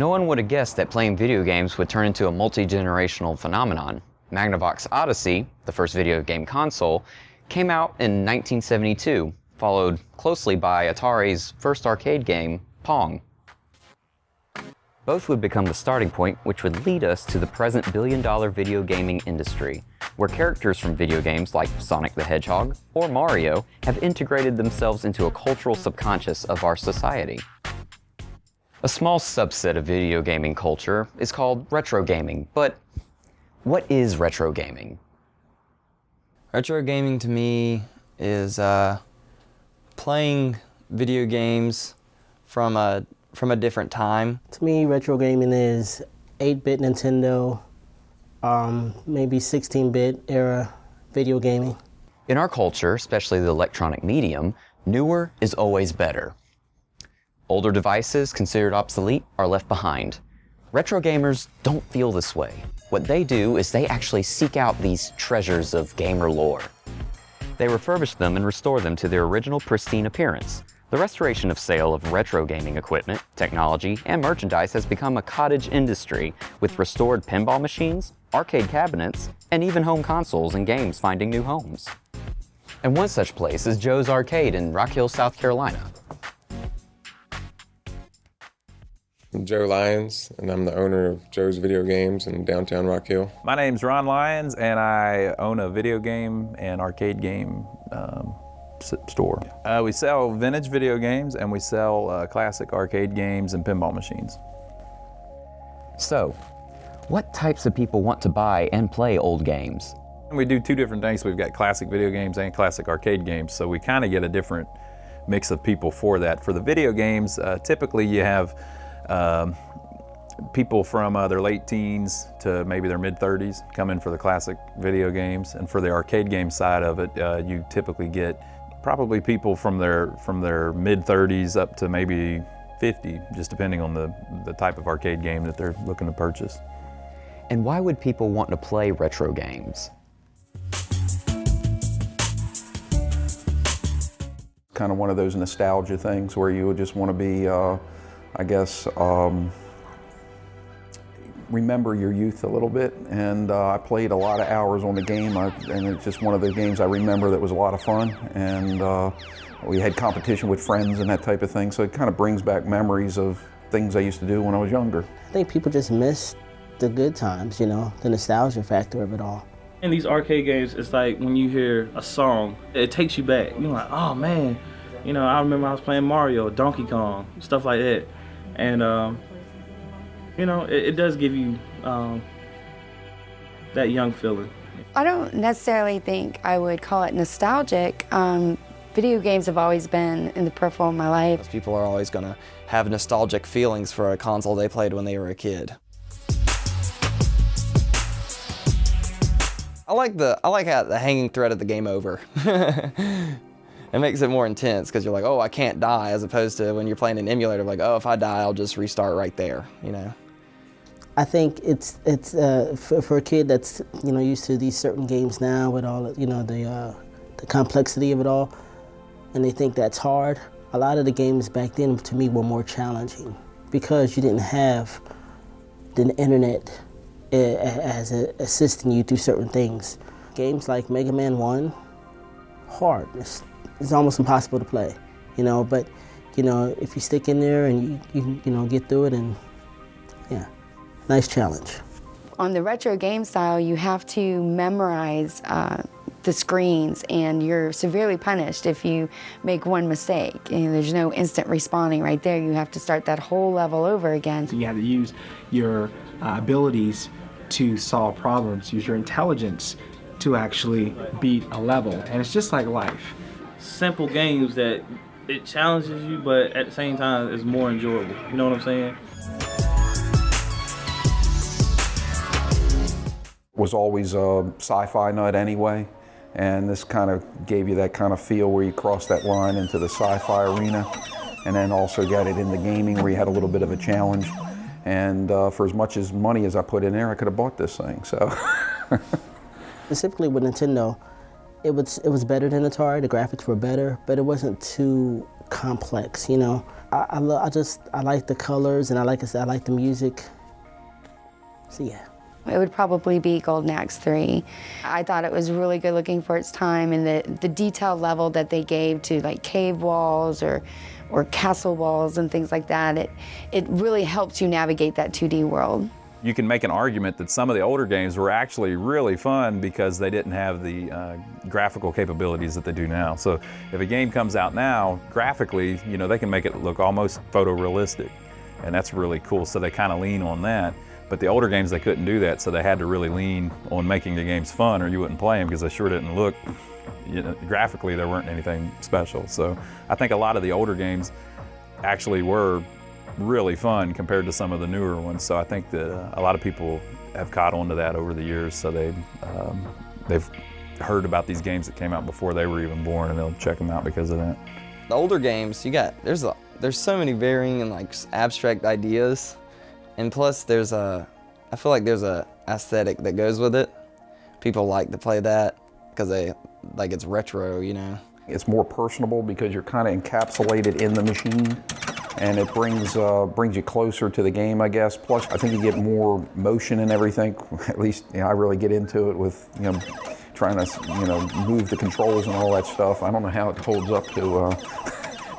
No one would have guessed that playing video games would turn into a multi-generational phenomenon. Magnavox Odyssey, the first video game console, came out in 1972, followed closely by Atari's first arcade game, Pong. Both would become the starting point which would lead us to the present billion-dollar video gaming industry, where characters from video games like Sonic the Hedgehog or Mario have integrated themselves into a cultural subconscious of our society. A small subset of video gaming culture is called retrogaming, but what is retrogaming? Retrogaming to me is playing video games from a different time. To me, retro gaming is 8-bit Nintendo, maybe 16-bit era video gaming. In our culture, especially the electronic medium, newer is always better. Older devices considered obsolete are left behind. Retro gamers don't feel this way. What they do is they actually seek out these treasures of gamer lore. They refurbish them and restore them to their original pristine appearance. The restoration of sale of retro gaming equipment, technology, and merchandise has become a cottage industry, with restored pinball machines, arcade cabinets, and even home consoles and games finding new homes. And one such place is Joe's Arcade in Rock Hill, South Carolina. I'm Joe Lyons, and I'm the owner of Joe's Video Games in downtown Rock Hill. My name's Ron Lyons, and I own a video game and arcade game store. We sell vintage video games, and we sell classic arcade games and pinball machines. So, what types of people want to buy and play old games? We do two different things. We've got classic video games and classic arcade games, so we kind of get a different mix of people for that. For the video games, typically you have people from their late teens to maybe their mid-30s come in for the classic video games, and for the arcade game side of it, you typically get probably people from their mid-30s up to maybe 50, just depending on the type of arcade game that they're looking to purchase. And why would people want to play retro games? Kind of one of those nostalgia things where you would just want to be, I guess, remember your youth a little bit. And I played a lot of hours on the game, and it's just one of the games I remember that was a lot of fun. And we had competition with friends and that type of thing, so it kind of brings back memories of things I used to do when I was younger. I think people just miss the good times, you know, the nostalgia factor of it all. In these arcade games, it's like when you hear a song, it takes you back. You're like, oh man, you know, I remember I was playing Mario, Donkey Kong, stuff like that. And, you know, it does give you that young feeling. I don't necessarily think I would call it nostalgic. Video games have always been in the peripheral of my life. People are always going to have nostalgic feelings for a console they played when they were a kid. I like the hanging thread of the game over. It makes it more intense because you're like, oh, I can't die, as opposed to when you're playing an emulator, like, oh, if I die, I'll just restart right there, you know. I think it's for a kid that's, you know, used to these certain games now with all, you know, the complexity of it all, and they think that's hard. A lot of the games back then, to me, were more challenging because you didn't have the internet as assisting you through certain things. Games like Mega Man 1, hard. It's almost impossible to play, you know, but, you know, if you stick in there and you know, get through it, and yeah, nice challenge. On the retro game style, you have to memorize the screens, and you're severely punished if you make one mistake. And there's no instant respawning right there. You have to start that whole level over again. You have to use your abilities to solve problems, use your intelligence to actually beat a level. And it's just like life. Simple games that it challenges you, but at the same time, it's more enjoyable. You know what I'm saying? Was always a sci-fi nut anyway, and this kind of gave you that kind of feel where you cross that line into the sci-fi arena, and then also got it in the gaming where you had a little bit of a challenge. And for as much as money as I put in there, I could have bought this thing, so. Specifically with Nintendo, it was better than Atari. The graphics were better, but it wasn't too complex, you know. I like the colors, and like I said, I like the music. So yeah. It would probably be Golden Axe 3. I thought it was really good looking for its time, and the detail level that they gave to like cave walls or castle walls and things like that, it really helps you navigate that 2D world. You can make an argument that some of the older games were actually really fun because they didn't have the graphical capabilities that they do now. So if a game comes out now, graphically, you know, they can make it look almost photorealistic, and that's really cool. So they kind of lean on that. But the older games, they couldn't do that, so they had to really lean on making the games fun, or you wouldn't play them because they sure didn't look, you know, graphically there weren't anything special. So I think a lot of the older games actually were really fun compared to some of the newer ones. So I think that a lot of people have caught on to that over the years. So they've heard about these games that came out before they were even born, and they'll check them out because of that. The older games, there's so many varying and like abstract ideas. And plus I feel like there's a aesthetic that goes with it. People like to play that because it's retro, you know. It's more personable because you're kind of encapsulated in the machine, and it brings you closer to the game, I guess. Plus, I think you get more motion and everything. At least, you know, I really get into it with, you know, trying to, you know, move the controls and all that stuff. I don't know how it holds up to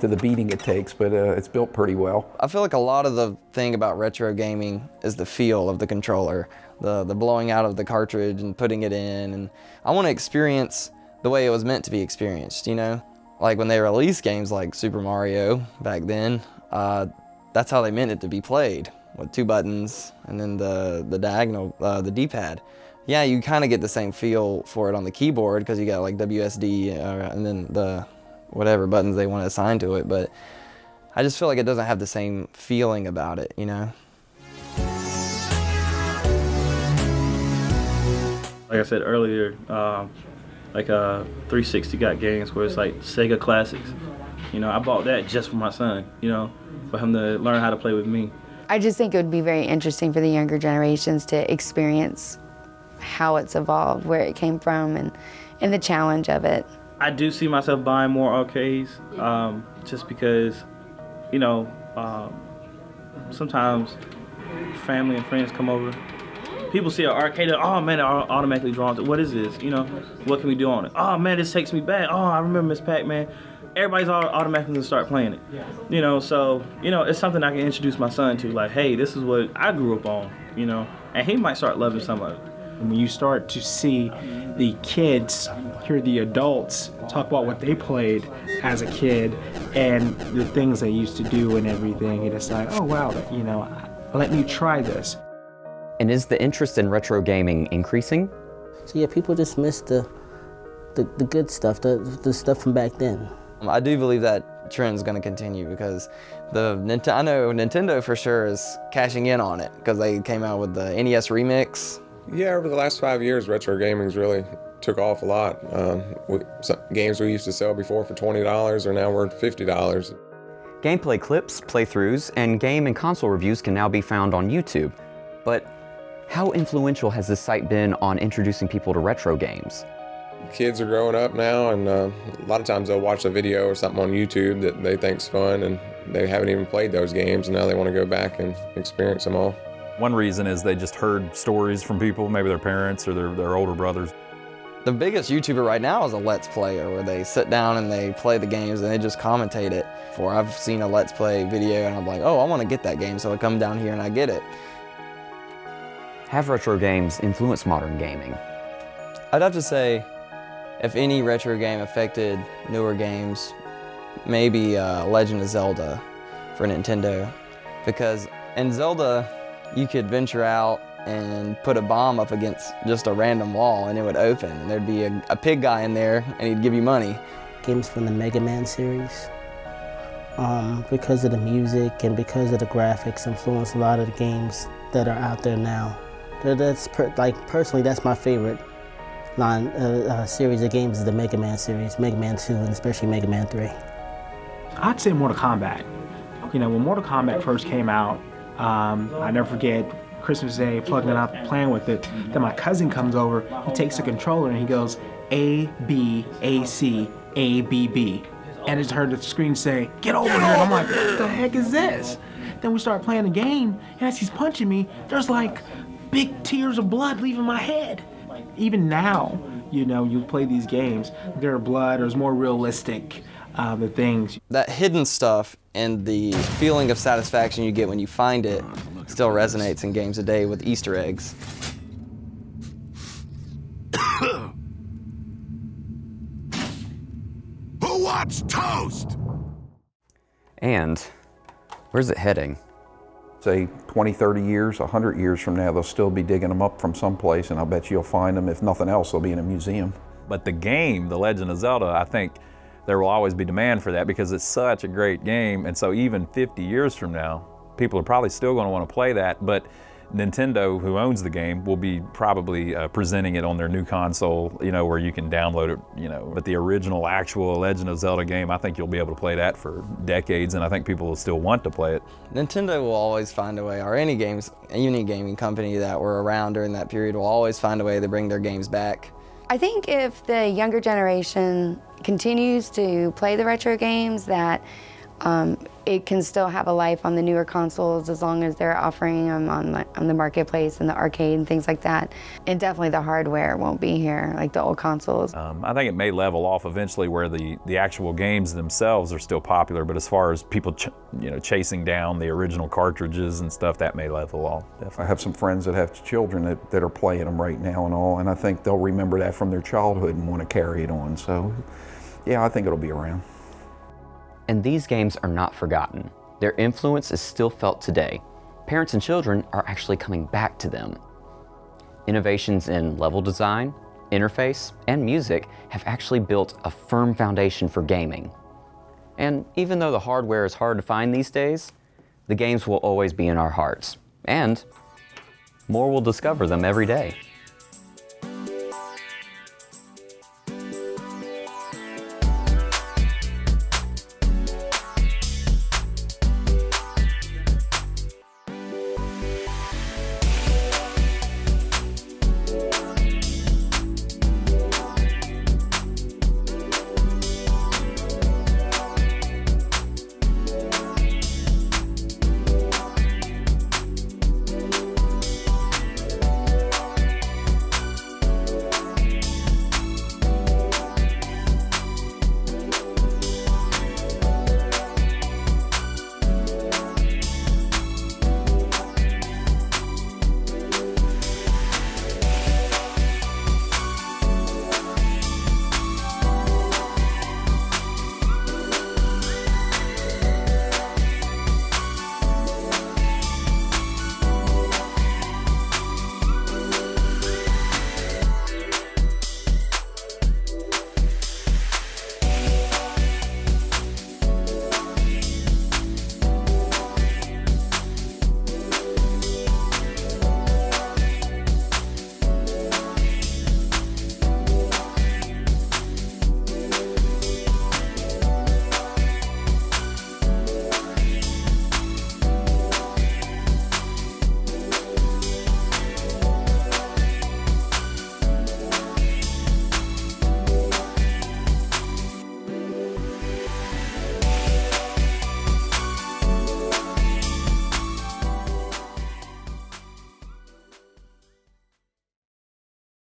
the beating it takes, but it's built pretty well. I feel like a lot of the thing about retro gaming is the feel of the controller, the blowing out of the cartridge and putting it in, and I want to experience the way it was meant to be experienced, you know? Like when they released games like Super Mario back then, that's how they meant it to be played, with 2 buttons and then the diagonal, the D-pad. Yeah, you kind of get the same feel for it on the keyboard because you got like WSD and then the whatever buttons they want to assign to it, but I just feel like it doesn't have the same feeling about it, you know? Like I said earlier, like 360 got games where it's like Sega Classics. You know, I bought that just for my son, you know, for him to learn how to play with me. I just think it would be very interesting for the younger generations to experience how it's evolved, where it came from, and the challenge of it. I do see myself buying more arcades, just because, you know, sometimes family and friends come over. People see an arcade, oh man, they're automatically drawn to, what is this? You know, what can we do on it? Oh man, this takes me back. Oh, I remember Miss Pac-Man. Everybody's automatically gonna start playing it. You know, so, you know, it's something I can introduce my son to, like, hey, this is what I grew up on, you know, and he might start loving some of it. When you start to see the kids, hear the adults talk about what they played as a kid and the things they used to do and everything, and it's like, oh wow, you know, let me try this. And is the interest in retro gaming increasing? So yeah, people just miss the good stuff, the stuff from back then. I do believe that trend's going to continue because I know Nintendo for sure is cashing in on it because they came out with the NES Remix. Yeah, over the last 5 years, retro gaming's really took off a lot. Some games we used to sell before for $20 are now worth $50. Gameplay clips, playthroughs, and game and console reviews can now be found on YouTube. But how influential has this site been on introducing people to retro games? Kids are growing up now, and a lot of times they'll watch a video or something on YouTube that they think's fun, and they haven't even played those games, and now they want to go back and experience them all. One reason is they just heard stories from people, maybe their parents or their older brothers. The biggest YouTuber right now is a Let's Player, where they sit down and they play the games and they just commentate it. I've seen a Let's Play video and I'm like, oh, I want to get that game, so I come down here and I get it. Have retro games influenced modern gaming? I'd have to say, if any retro game affected newer games, maybe Legend of Zelda for Nintendo. Because in Zelda, you could venture out and put a bomb up against just a random wall and it would open. And there'd be a pig guy in there and he'd give you money. Games from the Mega Man series, because of the music and because of the graphics, influence a lot of the games that are out there now. Personally, that's my favorite series of games is the Mega Man series, Mega Man 2 and especially Mega Man 3. I'd say Mortal Kombat. You know, when Mortal Kombat first came out, I never forget Christmas Day, plugging it up, playing with it. Then my cousin comes over, he takes the controller and he goes, A, B, A, C, A, B, B. and I just heard the screen say, "Get over here!" And I'm like, "What the heck is this?" Then we start playing the game, and as he's punching me, there's like big tears of blood leaving my head. Even now, you know, you play these games, their blood is more realistic. The things. That hidden stuff and the feeling of satisfaction you get when you find it still resonates in games today with Easter eggs. Who wants toast? And where's it heading? Say 20, 30 years, 100 years from now, they'll still be digging them up from someplace, and I'll bet you'll find them. If nothing else, they'll be in a museum. But the game, The Legend of Zelda, I think there will always be demand for that because it's such a great game. And so even 50 years from now, people are probably still going to want to play that, but Nintendo, who owns the game, will be probably presenting it on their new console, you know, where you can download it, you know. But the original, actual Legend of Zelda game, I think you'll be able to play that for decades, and I think people will still want to play it. Nintendo will always find a way, or any gaming company that were around during that period will always find a way to bring their games back. I think if the younger generation continues to play the retro games, that it can still have a life on the newer consoles as long as they're offering them on the marketplace and the arcade and things like that. And definitely the hardware won't be here like the old consoles. I think it may level off eventually where the actual games themselves are still popular, but as far as people chasing down the original cartridges and stuff, that may level off. Definitely. I have some friends that have children that are playing them right now and all, and I think they'll remember that from their childhood and want to carry it on. So yeah, I think it'll be around. And these games are not forgotten. Their influence is still felt today. Parents and children are actually coming back to them. Innovations in level design, interface, and music have actually built a firm foundation for gaming. And even though the hardware is hard to find these days, the games will always be in our hearts. And more will discover them every day.